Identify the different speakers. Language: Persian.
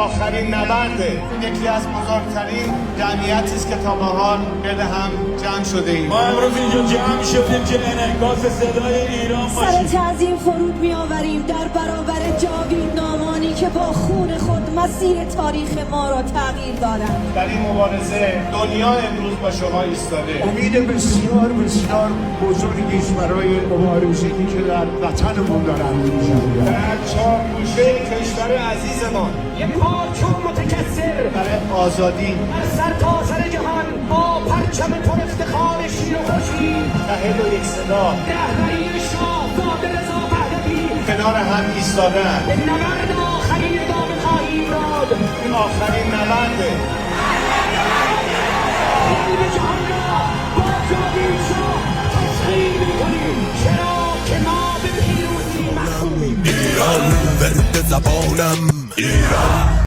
Speaker 1: آخرین نبرد یکی از بزرگترین جمعیتی است که تا به حال گرد هم جمع شده ایم.
Speaker 2: ما امروز اینجا جمع شدیم که انعکاس صدای ایران باشیم.
Speaker 3: سر تعظیم فرود میآوریم در برابر جاوید نامانی که با خون خود مسیر تاریخ ما را تغییر دادند.
Speaker 1: در این مبارزه دنیا امروز با شما ایستاده.
Speaker 4: امید بسیار بسیار بزرگی است برای مبارزه‌ای که در وطنمون داره انجام میشه.
Speaker 1: در چارگوشه کشور عزیزمان
Speaker 5: یک پارچه متکثر
Speaker 1: برای آزادی
Speaker 5: در سرتاسر جهان با پرچم پر افتخار شیر و خورشید
Speaker 1: تحل و یک صدا
Speaker 5: رهبری شاهزاده رضا پهلوی
Speaker 1: کنار هم ایستادن.
Speaker 5: به نبرد آخرین ادامه خواهیم داد.
Speaker 1: این آخرین نبرده.
Speaker 5: قلب جهان را با جاوید شاه تسخیر می‌کنیم، چرا که ما به پیروزی محکومیم.
Speaker 6: ایران ورد زبانم ایران